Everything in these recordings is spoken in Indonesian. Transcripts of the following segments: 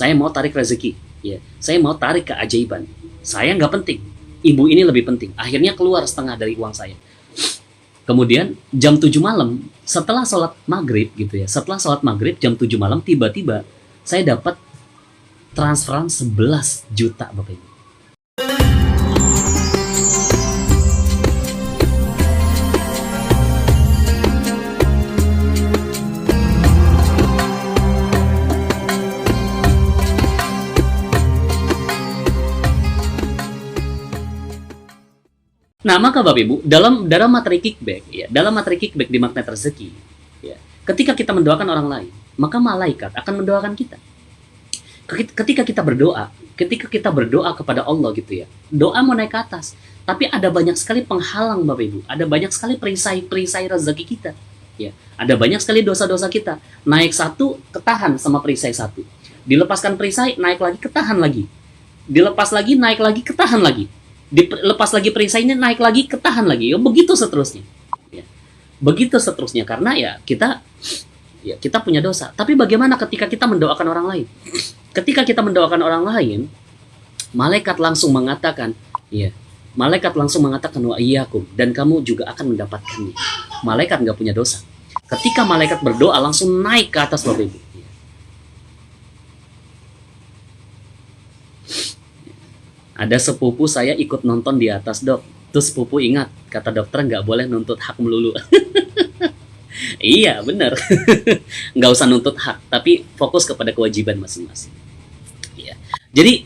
Saya mau tarik rezeki, ya. Saya mau tarik keajaiban. Saya nggak penting. Ibu ini lebih penting. Akhirnya keluar setengah dari uang saya. Kemudian jam 7 malam, setelah sholat maghrib gitu ya, setelah sholat maghrib jam 7 malam, tiba-tiba saya dapat transferan 11 juta Bapak Ibu. Nah, maka Bapak Ibu, dalam materi kickback ya, dalam materi kickback di magnet rezeki, ya, ketika kita mendoakan orang lain, maka malaikat akan mendoakan kita. Ketika kita berdoa kepada Allah gitu ya, doa mau naik ke atas, tapi ada banyak sekali penghalang Bapak Ibu, ada banyak sekali perisai rezeki kita, ya, ada banyak sekali dosa-dosa kita. Naik satu, ketahan sama perisai satu, dilepaskan perisai, naik lagi, ketahan lagi, dilepas lagi, naik lagi, ketahan lagi. Dilepas lagi perisainya, naik lagi, ketahan lagi, ya, begitu seterusnya, ya. Begitu seterusnya, karena ya kita punya dosa. Tapi bagaimana ketika kita mendoakan orang lain? Ketika kita mendoakan orang lain, malaikat langsung mengatakan, ya, malaikat langsung mengatakan wa iyyakum, dan kamu juga akan mendapatkannya. Malaikat nggak punya dosa. Ketika malaikat berdoa langsung naik ke atas Bapak Ibu. Ada sepupu saya ikut nonton di atas, Dok. Terus sepupu ingat, kata dokter nggak boleh nuntut hak melulu. Iya, benar. Nggak usah nuntut hak, tapi fokus kepada kewajiban masing-masing. Iya. Jadi,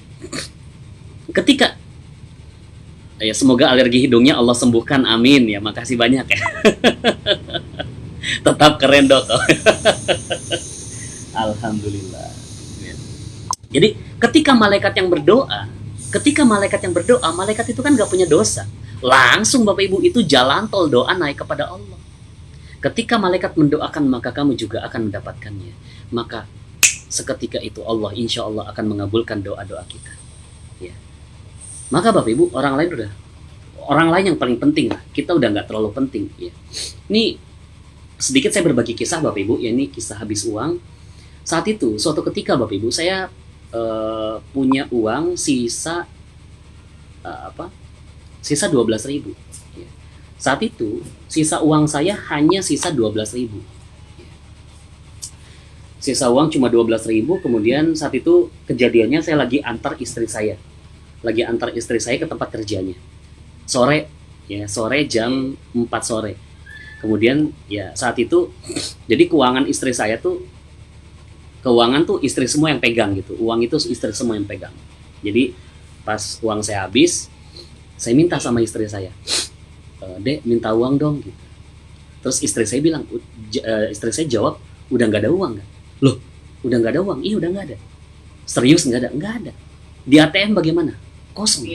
ketika ya semoga alergi hidungnya Allah sembuhkan, amin ya. Makasih banyak ya. Tetap keren, Dok. Alhamdulillah. Jadi, ketika malaikat yang berdoa, malaikat itu kan nggak punya dosa. Langsung Bapak Ibu itu jalan tol doa naik kepada Allah. Ketika malaikat mendoakan, maka kamu juga akan mendapatkannya. Maka seketika itu Allah, insya Allah akan mengabulkan doa-doa kita. Ya. Maka Bapak Ibu, orang lain yang paling penting lah. Kita udah nggak terlalu penting. Ya. Ini sedikit saya berbagi kisah Bapak Ibu. Ya, ini kisah habis uang. Saat itu, suatu ketika Bapak Ibu, saya punya uang sisa sisa 12.000. Ya. Saat itu sisa uang saya hanya sisa 12.000. Ya. Sisa uang cuma 12.000. Kemudian saat itu kejadiannya saya lagi antar istri saya ke tempat kerjanya sore, ya, sore jam 4 sore. Kemudian ya saat itu jadi keuangan tuh istri semua yang pegang gitu. Uang itu istri semua yang pegang. Jadi pas uang saya habis, saya minta sama istri saya, Dek, minta uang dong gitu. Terus istri saya jawab, udah nggak ada uang nggak? Loh, udah nggak ada uang? Iya, udah nggak ada. Serius nggak ada? Nggak ada. Di ATM bagaimana? Kosong.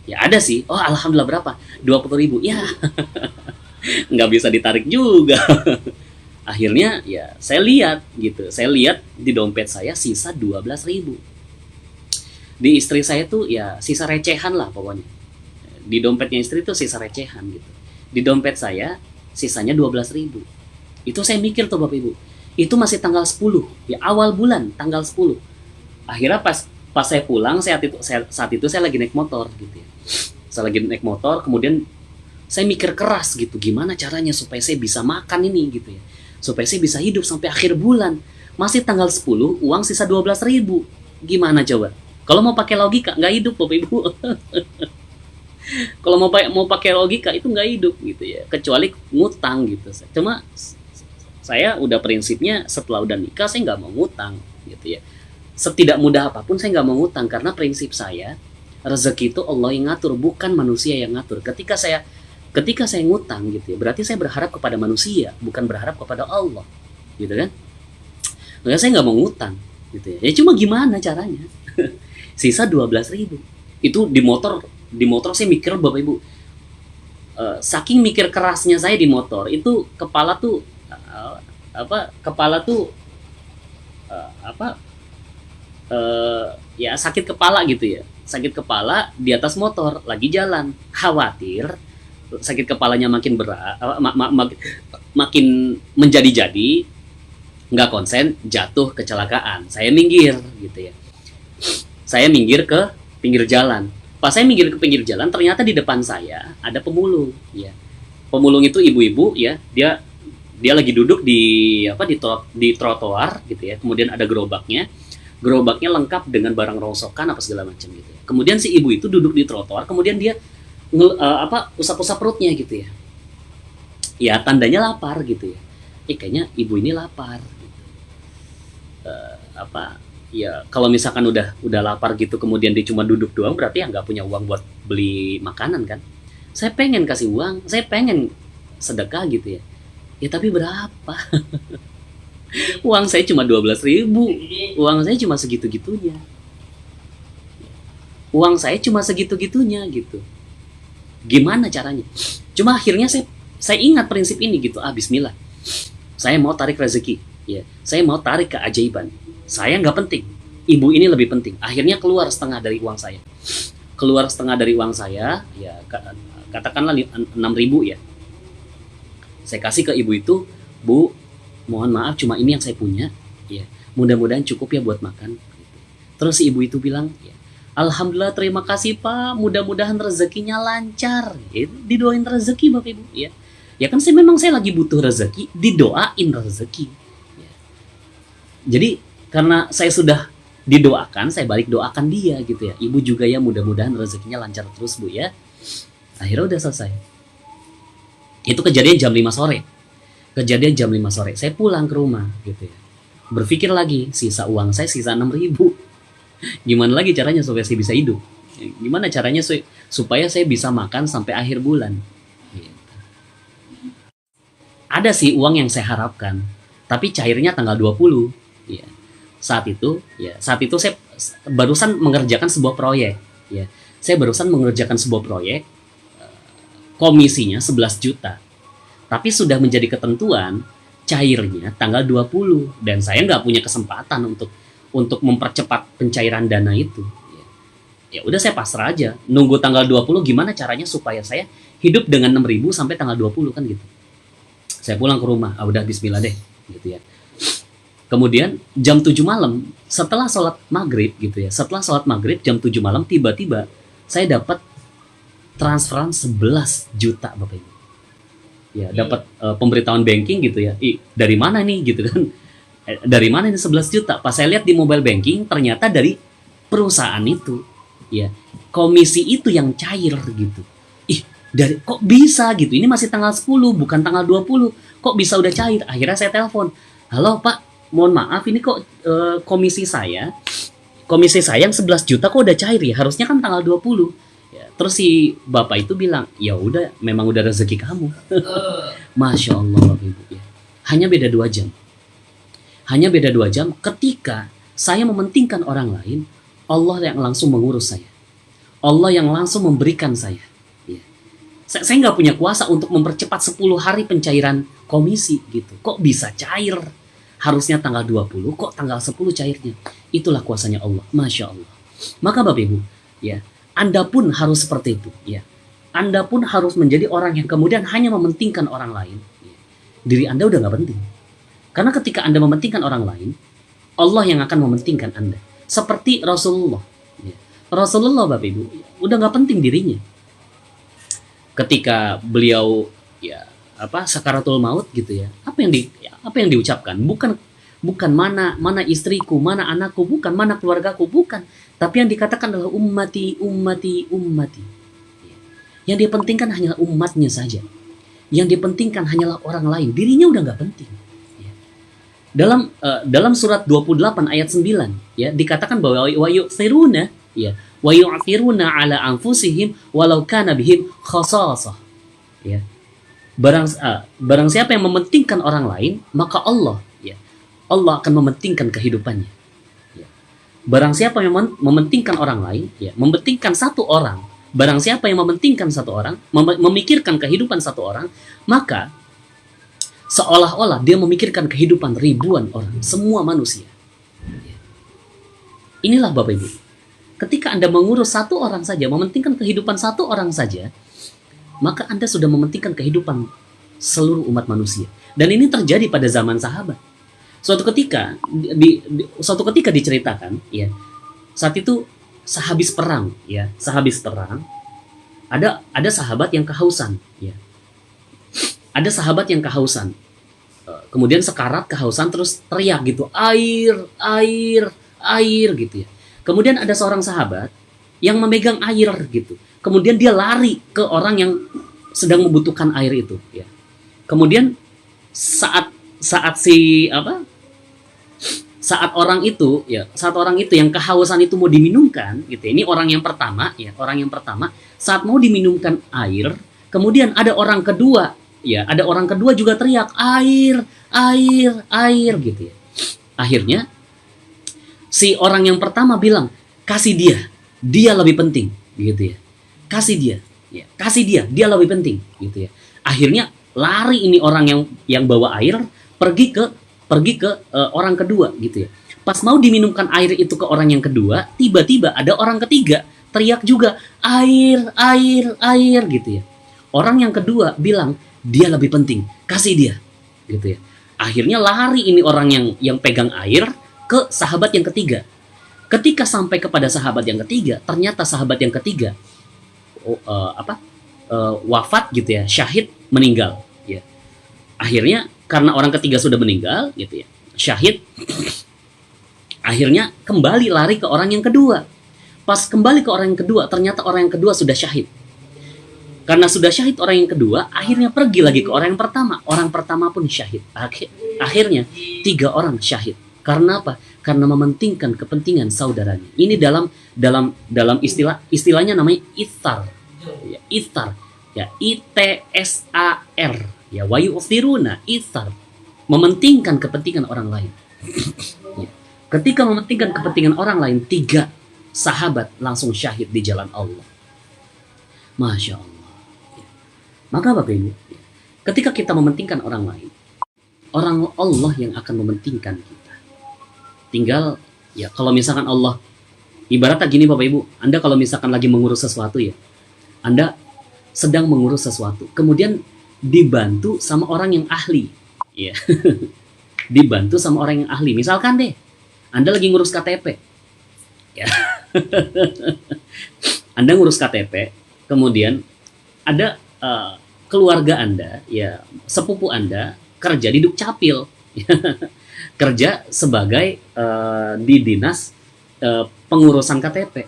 Ya ada sih. Oh, alhamdulillah, berapa? 20.000. Ya, nggak bisa ditarik juga. Akhirnya ya saya lihat di dompet saya sisa 12.000. Di istri saya tuh ya sisa recehan lah pokoknya. Di dompetnya istri tuh sisa recehan gitu. Di dompet saya sisanya 12.000. Itu saya mikir tuh Bapak Ibu. Itu masih tanggal 10, ya awal bulan tanggal 10. Akhirnya pas saya pulang, saat itu saya lagi naik motor gitu ya. Saya lagi naik motor, kemudian saya mikir keras gitu, gimana caranya supaya saya bisa makan ini gitu ya. Supaya saya bisa hidup sampai akhir bulan. Masih tanggal 10, uang sisa 12.000. Gimana coba? Kalau mau pakai logika, nggak hidup Bapak Ibu. Kalau mau pakai logika itu nggak hidup gitu ya. Kecuali ngutang gitu. Cuma saya udah prinsipnya setelah udah nikah saya nggak mau ngutang gitu ya. Setidak mudah apapun saya nggak mau ngutang, karena prinsip saya rezeki itu Allah yang ngatur, bukan manusia yang ngatur. Ketika saya ngutang gitu ya, berarti saya berharap kepada manusia, bukan berharap kepada Allah, gitu kan? Makanya saya nggak mau ngutang, gitu ya. Ya cuma gimana caranya? Sisa 12.000. Itu di motor saya mikir Bapak Ibu, saking mikir kerasnya saya di motor, itu kepala tuh ya sakit kepala gitu ya, sakit kepala di atas motor lagi jalan, khawatir sakit kepalanya makin berat, makin menjadi-jadi, nggak konsen, jatuh, kecelakaan. Saya minggir gitu ya. Saya minggir ke pinggir jalan. Pas saya minggir ke pinggir jalan, ternyata di depan saya ada pemulung. Ya, pemulung itu ibu-ibu, ya, dia lagi duduk di trotoar gitu ya. Kemudian ada gerobaknya lengkap dengan barang rongsokan apa segala macam gitu ya. Kemudian si ibu itu duduk di trotoar, kemudian dia usap-usap perutnya gitu ya. Ya tandanya lapar gitu ya. Kayaknya ibu ini lapar. Gitu. Ya kalau misalkan udah lapar gitu, kemudian dia cuma duduk doang, berarti ya nggak punya uang buat beli makanan kan. Saya pengen kasih uang, saya pengen sedekah gitu ya. Ya tapi berapa? Uang saya cuma 12.000. Uang saya cuma segitu-gitunya. Uang saya cuma segitu-gitunya gitu. Gimana caranya? Cuma akhirnya saya ingat prinsip ini gitu. Bismillah. Saya mau tarik rezeki, ya. Saya mau tarik keajaiban. Saya nggak penting. Ibu ini lebih penting. Akhirnya keluar setengah dari uang saya. Keluar setengah dari uang saya, ya katakanlah 6.000 ya. Saya kasih ke ibu itu, Bu, mohon maaf cuma ini yang saya punya, ya. Mudah-mudahan cukup ya buat makan. Terus si ibu itu bilang, ya, Alhamdulillah, terima kasih Pak, mudah-mudahan rezekinya lancar. Didoain rezeki Bapak Ibu, ya. Ya kan saya lagi butuh rezeki, didoain rezeki. Ya. Jadi karena saya sudah didoakan, saya balik doakan dia gitu ya. Ibu juga ya, mudah-mudahan rezekinya lancar terus Bu ya. Akhirnya udah selesai. Itu kejadian jam 5 sore. Saya pulang ke rumah gitu ya. Berpikir lagi, sisa uang saya sisa 6.000. Gimana lagi caranya supaya saya bisa hidup? Gimana caranya supaya saya bisa makan sampai akhir bulan? Gitu. Ada sih uang yang saya harapkan, tapi cairnya tanggal 20. Ya. Saat itu saya barusan mengerjakan sebuah proyek. Ya. Saya barusan mengerjakan sebuah proyek, komisinya 11 juta. Tapi sudah menjadi ketentuan cairnya tanggal 20 dan saya nggak punya kesempatan untuk mempercepat pencairan dana itu. Ya udah saya pasrah aja, nunggu tanggal 20 gimana caranya supaya saya hidup dengan 6.000 sampai tanggal 20 kan gitu. Saya pulang ke rumah, udah bismillah deh gitu ya. Kemudian jam 7 malam setelah sholat maghrib gitu ya. Setelah sholat maghrib jam 7 malam tiba-tiba saya dapat transferan 11 juta Bapak Ibu. Ya, dapat pemberitahuan banking gitu ya. Dari mana nih gitu kan? Dari mana ini 11 juta? Pas saya lihat di mobile banking ternyata dari perusahaan itu. Ya, komisi itu yang cair gitu. Dari kok bisa gitu? Ini masih tanggal 10 bukan tanggal 20. Kok bisa udah cair? Akhirnya saya telepon. Halo Pak, mohon maaf ini kok komisi saya yang 11 juta kok udah cair ya? Harusnya kan tanggal 20. Ya, terus si bapak itu bilang, ya udah, memang udah rezeki kamu. Masya Allah Bapak Ibu ya. Hanya beda 2 jam. Hanya beda 2 jam ketika saya mementingkan orang lain, Allah yang langsung mengurus saya. Allah yang langsung memberikan saya. Ya. Saya nggak punya kuasa untuk mempercepat 10 hari pencairan komisi gitu. Kok bisa cair? Harusnya tanggal 20, kok tanggal 10 cairnya? Itulah kuasanya Allah. Masya Allah. Maka Bapak Ibu, ya, Anda pun harus seperti itu. Ya. Anda pun harus menjadi orang yang kemudian hanya mementingkan orang lain. Ya. Diri Anda udah nggak penting. Karena ketika Anda mementingkan orang lain, Allah yang akan mementingkan Anda. Seperti Rasulullah. Ya. Rasulullah Bapak Ibu, udah nggak penting dirinya. Ketika beliau sakaratul maut gitu ya, apa yang diucapkan? Bukan mana istriku, mana anakku, bukan mana keluargaku, bukan. Tapi yang dikatakan adalah ummati. Yang dia pentingkan hanyalah umatnya saja. Yang dipentingkan hanyalah orang lain. Dirinya udah nggak penting. Dalam surat 28 ayat 9 ya dikatakan bahwa wa yu'thiruna ala anfusihim walau kana bihim khasasah. Ya. Barang siapa yang mementingkan orang lain, maka Allah akan mementingkan kehidupannya. Ya. Barang siapa yang mementingkan orang lain, ya, mementingkan satu orang, barang siapa yang mementingkan satu orang, memikirkan kehidupan satu orang, maka seolah-olah dia memikirkan kehidupan ribuan orang, semua manusia. Ya. Inilah Bapak Ibu. Ketika Anda mengurus satu orang saja, mementingkan kehidupan satu orang saja, maka Anda sudah mementingkan kehidupan seluruh umat manusia. Dan ini terjadi pada zaman sahabat. Suatu ketika diceritakan, ya, saat itu sehabis perang, ya, sehabis perang ada sahabat yang kehausan, ya. Ada sahabat yang kehausan. Kemudian sekarat kehausan terus teriak gitu, air, air, air gitu ya. Kemudian ada seorang sahabat yang memegang air gitu. Kemudian dia lari ke orang yang sedang membutuhkan air itu, ya. Kemudian saat saat si apa saat orang itu, ya, saat orang itu yang kehausan itu mau diminumkan gitu, ini orang yang pertama, ya, orang yang pertama saat mau diminumkan air, kemudian ada orang kedua, ya, ada orang kedua juga teriak air, air, air gitu ya. Akhirnya si orang yang pertama bilang, kasih dia lebih penting gitu ya, kasih dia, ya, kasih dia lebih penting gitu ya. Akhirnya lari ini orang yang bawa air pergi ke orang kedua gitu ya. Pas mau diminumkan air itu ke orang yang kedua, tiba-tiba ada orang ketiga teriak juga air, air, air gitu ya. Orang yang kedua bilang dia lebih penting, kasih dia gitu ya. Akhirnya lari ini orang yang pegang air ke sahabat yang ketiga. Ketika sampai kepada sahabat yang ketiga, ternyata sahabat yang ketiga wafat gitu ya, syahid, meninggal ya. Akhirnya karena orang ketiga sudah meninggal gitu ya, syahid, akhirnya kembali lari ke orang yang kedua. Pas kembali ke orang yang kedua, ternyata orang yang kedua sudah syahid. Karena sudah syahid orang yang kedua, akhirnya pergi lagi ke orang yang pertama. Orang pertama pun syahid. Akhirnya 3 orang syahid. Karena apa? Karena mementingkan kepentingan saudaranya. Ini dalam istilahnya namanya ithar. Ya, ithar. Ya, ITSAR. Ya, wa yu'thiruna, ithar, mementingkan kepentingan orang lain. Ya. Ketika mementingkan kepentingan orang lain, 3 sahabat langsung syahid di jalan Allah. Masya Allah. Ya. Maka Bapak Ibu, ya, ketika kita mementingkan orang lain, orang Allah yang akan mementingkan kita. Tinggal, ya, kalau misalkan Allah, ibaratnya gini Bapak Ibu, Anda kalau misalkan lagi mengurus sesuatu ya, Anda sedang mengurus sesuatu, kemudian dibantu sama orang yang ahli, ya. Dibantu sama orang yang ahli. Misalkan deh, Anda lagi ngurus KTP, ya. Anda ngurus KTP, kemudian ada keluarga Anda, ya, sepupu Anda kerja di Dukcapil, kerja sebagai di dinas pengurusan KTP.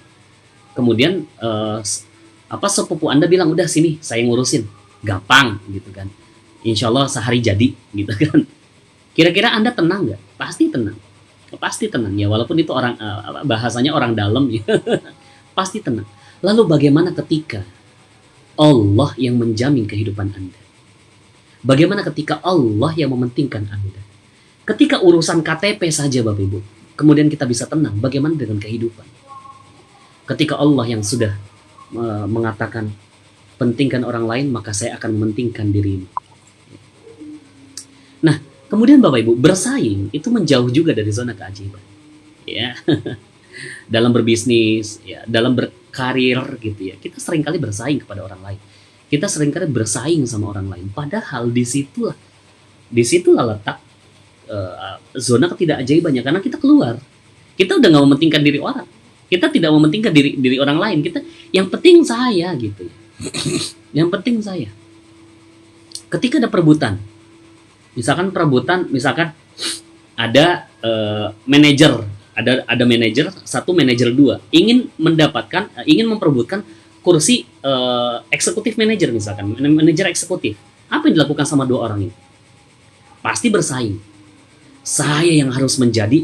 Kemudian sepupu Anda bilang, udah sini saya ngurusin. Gampang gitu kan, insya Allah sehari jadi gitu kan. Kira-kira Anda tenang nggak? Pasti tenang, pasti tenang ya, walaupun itu orang bahasanya orang dalam ya. Pasti tenang. Lalu bagaimana ketika Allah yang menjamin kehidupan Anda? Bagaimana ketika Allah yang mementingkan Anda? Ketika urusan KTP saja Bapak Ibu, kemudian kita bisa tenang, bagaimana dengan kehidupan? Ketika Allah yang sudah mengatakan pentingkan orang lain, maka saya akan mementingkan dirimu. Nah, kemudian Bapak Ibu, bersaing itu menjauh juga dari zona keajaiban. Ya. Dalam berbisnis, ya, dalam berkarir gitu ya. Kita seringkali bersaing kepada orang lain. Kita seringkali bersaing sama orang lain. Padahal disitulah letak zona ketidakajaibannya, karena kita keluar. Kita udah nggak mementingkan diri orang. Kita tidak mementingkan diri orang lain. Kita yang penting saya gitu ya. Yang penting saya. Ketika ada perebutan, misalkan ada manajer, ada manajer 1, manajer 2 ingin memperebutkan kursi eksekutif manajer, misalkan manajer eksekutif. Apa yang dilakukan sama 2 orang ini? Pasti bersaing. Saya yang harus menjadi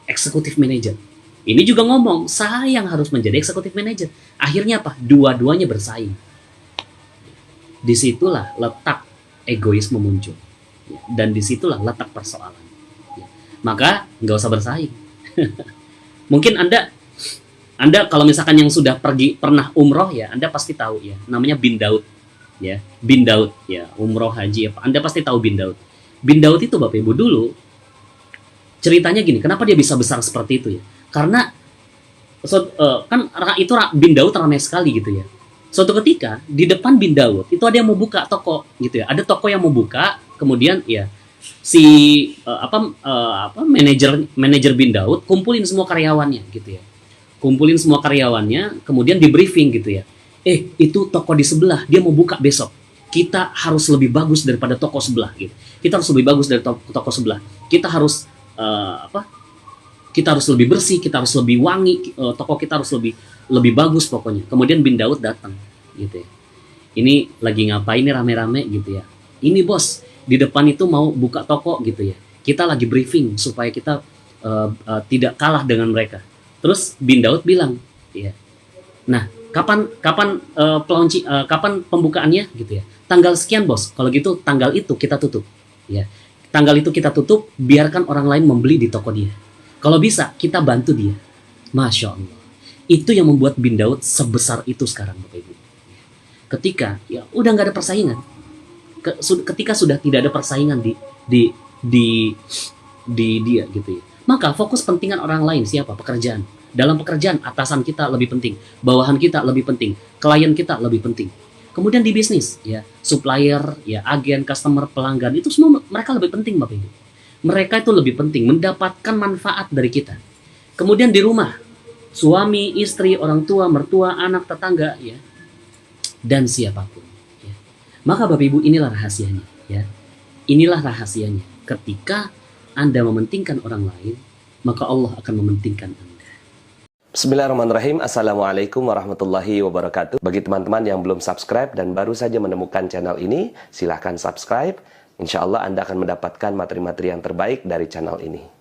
eksekutif manajer. Ini juga ngomong, saya yang harus menjadi eksekutif manajer. Akhirnya apa? Dua-duanya bersaing. Disitulah letak egoisme muncul. Dan disitulah letak persoalan. Maka nggak usah bersaing. Mungkin Anda kalau misalkan yang sudah pernah umroh ya, Anda pasti tahu ya, namanya bin Daud. Ya, bin Daud ya, umroh haji apa. Anda pasti tahu bin Daud. Bin Daud itu Bapak Ibu dulu ceritanya gini, kenapa dia bisa besar seperti itu ya? Karena kan itu bin Daud ramai sekali gitu ya. Suatu ketika di depan bin Daud itu ada yang mau buka toko gitu ya. Ada toko yang mau buka, kemudian ya si manajer bin Daud kumpulin semua karyawannya gitu ya. kumpulin semua karyawannya, kemudian di briefing gitu ya. Itu toko di sebelah, dia mau buka besok. Kita harus lebih bagus daripada toko sebelah gitu. Kita harus lebih bagus dari toko sebelah. Kita harus kita harus lebih bersih, kita harus lebih wangi, toko kita harus lebih bagus pokoknya. Kemudian bin Daud datang gitu ya. Ini lagi ngapain nih rame-rame gitu ya. Ini bos, di depan itu mau buka toko gitu ya. Kita lagi briefing supaya kita tidak kalah dengan mereka. Terus bin Daud bilang, ya. Nah, kapan kapan pembukaannya gitu ya. Tanggal sekian bos. Kalau gitu tanggal itu kita tutup. Ya. Tanggal itu kita tutup, biarkan orang lain membeli di toko dia. Kalau bisa, kita bantu dia. Masya Allah. Itu yang membuat bin Daud sebesar itu sekarang, Bapak Ibu. Ketika ya udah nggak ada persaingan, ketika sudah tidak ada persaingan di dia gitu ya, maka fokus pentingan orang lain siapa? Pekerjaan. Dalam pekerjaan atasan kita lebih penting, bawahan kita lebih penting, klien kita lebih penting. Kemudian di bisnis ya, supplier ya, agen, customer, pelanggan, itu semua mereka lebih penting, Bapak Ibu. Mereka itu lebih penting mendapatkan manfaat dari kita. Kemudian di rumah, suami, istri, orang tua, mertua, anak, tetangga ya, dan siapapun ya. Maka Bapak Ibu, inilah rahasianya ya. Inilah rahasianya. Ketika Anda mementingkan orang lain, maka Allah akan mementingkan Anda. Bismillahirrahmanirrahim. Assalamualaikum warahmatullahi wabarakatuh. Bagi teman-teman yang belum subscribe dan baru saja menemukan channel ini, silahkan subscribe. Insya Allah Anda akan mendapatkan materi-materi yang terbaik dari channel ini.